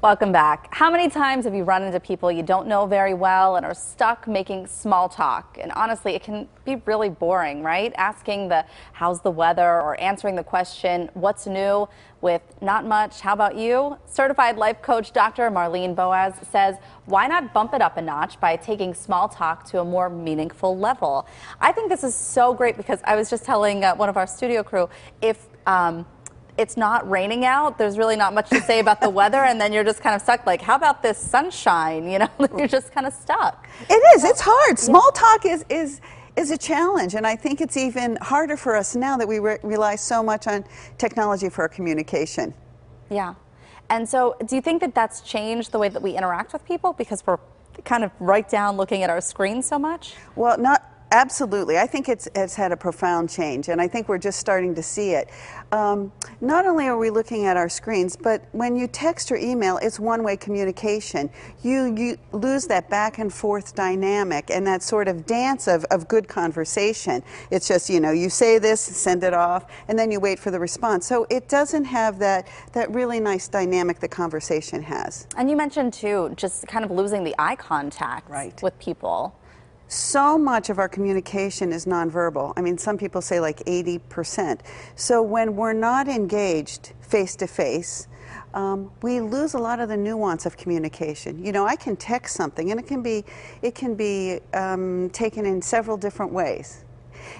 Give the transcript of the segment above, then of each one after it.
Welcome back. How many times have you run into people you don't know very well and are stuck making small talk? And honestly, it can be really boring, right? Asking the how's the weather or answering the question what's new with not much. How about you? Certified life coach Dr. Marlene Boas says why not bump it up a notch by taking small talk to a more meaningful level? I think this is so great because I was just telling one of our studio crew if it's not raining out, there's really not much to say about the weather, and then you're just kind of stuck like, how about this sunshine? You know, you're just kind of stuck. It is, it's hard. Small talk is a challenge, and I think it's even harder for us now that we rely so much on technology for our communication. Yeah. And so do you think that that's changed the way that we interact with people because we're kind of right down looking at our screens so much? Well, absolutely. I think it's had a profound change, and I think we're just starting to see it. Not only are we looking at our screens, but when you text or email, it's one-way communication. You lose that back and forth dynamic and that sort of dance of good conversation. It's just, you know, you say this, send it off, and then you wait for the response. So it doesn't have that really nice dynamic the conversation has. And you mentioned, too, just kind of losing the eye contact with people. So much of our communication is nonverbal. I mean, some people say like 80%. So when we're not engaged face-to-face, we lose a lot of the nuance of communication. You know, I can text something and it can be taken in several different ways.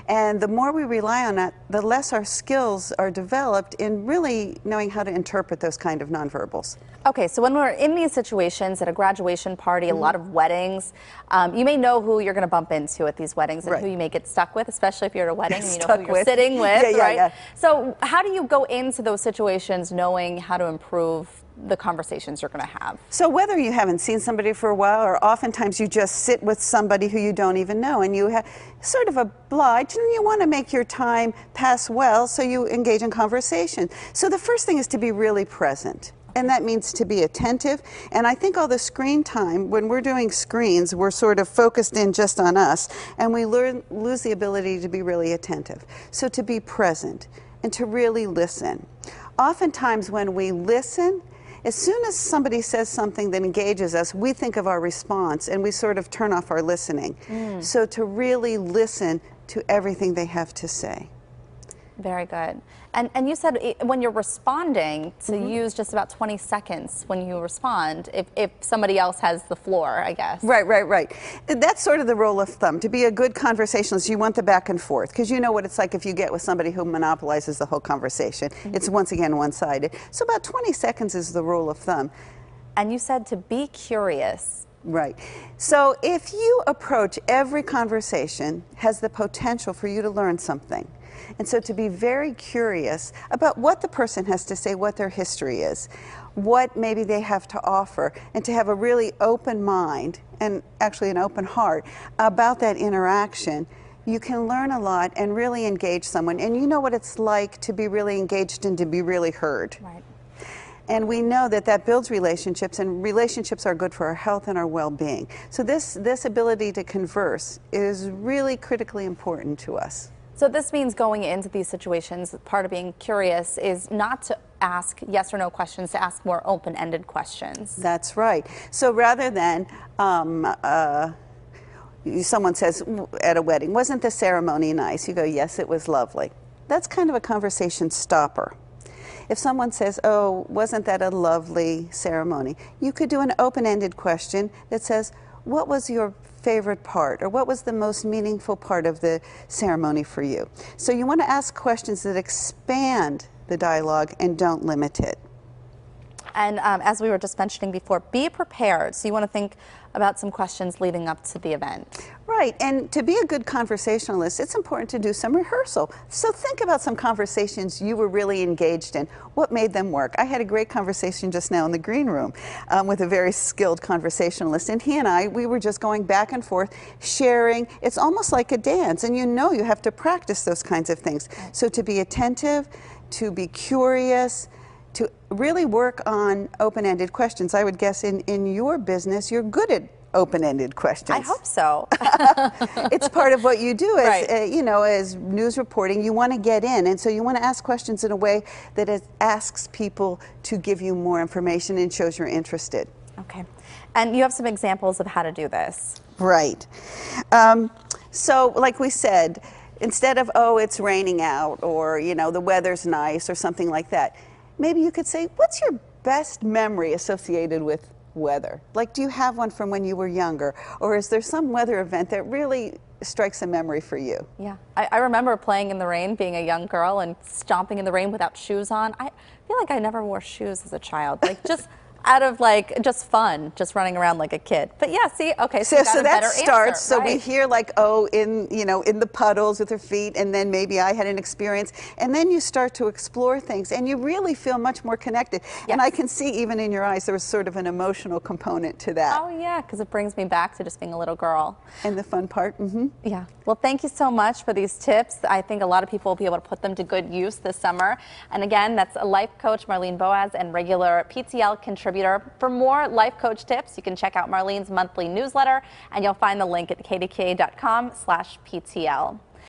And the more we rely on that, the less our skills are developed in really knowing how to interpret those kind of nonverbals. Okay, so when we're in these situations at a graduation party, a lot of weddings, you may know who you're going to bump into at these weddings and who you may get stuck with, especially if you're at a wedding and you know who you're sitting with, right? Yeah. So how do you go into those situations knowing how to improve the conversations you're going to have? So whether you haven't seen somebody for a while or oftentimes you just sit with somebody who you don't even know and you have sort of obliged and you want to make your time pass well, so you engage in conversation. So the first thing is to be really present. And that means to be attentive. And I think all the screen time, when we're doing screens, we're sort of focused in just on us, and we lose the ability to be really attentive. So to be present and to really listen. Oftentimes when we listen, as soon as somebody says something that engages us, we think of our response and we sort of turn off our listening. So to really listen to everything they have to say. Very good. And you said when you're responding to use just about 20 seconds when you respond, if somebody else has the floor, I guess. Right. That's sort of the rule of thumb. To be a good conversationalist, you want the back and forth, because you know what it's like if you get with somebody who monopolizes the whole conversation. It's once again one-sided. So about 20 seconds is the rule of thumb. And you said to be curious. Right. So if you approach every conversation has the potential for you to learn something. And so to be very curious about what the person has to say, what their history is, what maybe they have to offer, and to have a really open mind and actually an open heart about that interaction, you can learn a lot and really engage someone. And you know what it's like to be really engaged and to be really heard. Right. And we know that that builds relationships, and relationships are good for our health and our well-being. So this ability to converse is really critically important to us. So this means going into these situations, part of being curious is not to ask yes or no questions, to ask more open-ended questions. That's right. So rather than someone says at a wedding, wasn't the ceremony nice? You go, yes, it was lovely. That's kind of a conversation stopper. If someone says, oh, wasn't that a lovely ceremony? You could do an open-ended question that says, what was your favorite part, or what was the most meaningful part of the ceremony for you? So you want to ask questions that expand the dialogue and don't limit it. And as we were just mentioning before, be prepared. So you want to think about some questions leading up to the event. Right, and to be a good conversationalist, it's important to do some rehearsal. So think about some conversations you were really engaged in. What made them work? I had a great conversation just now in the green room with a very skilled conversationalist, and he and I, we were just going back and forth, sharing. It's almost like a dance, and you know you have to practice those kinds of things. So to be attentive, to be curious, to really work on open-ended questions. I would guess in your business, you're good at open-ended questions. I hope so. It's part of what you do as, Right. you know, as news reporting. You want to get in, and so you want to ask questions in a way that it asks people to give you more information and shows you're interested. Okay. And you have some examples of how to do this. Right. So like we said, instead of, oh, it's raining out, or, you know, the weather's nice, or something like that, maybe you could say, what's your best memory associated with weather? Like, do you have one from when you were younger? Or is there some weather event that really strikes a memory for you? Yeah. I remember playing in the rain, being a young girl, and stomping in the rain without shoes on. I feel like I never wore shoes as a child. Like, just out of like just fun, just running around like a kid. But yeah, see, okay, so, So that starts. Answer, so right. we hear like, oh, in the puddles with her feet, and then maybe I had an experience, and then you start to explore things, and you really feel much more connected. Yes. And I can see even in your eyes there was sort of an emotional component to that. Oh yeah, because it brings me back to just being a little girl. And the fun part. Mm-hmm. Yeah. Well, thank you so much for these tips. I think a lot of people will be able to put them to good use this summer. And again, that's a life coach, Marlene Boas, and regular PTL contributor. For more life coach tips, you can check out Marlene's monthly newsletter, and you'll find the link at kdka.com/PTL.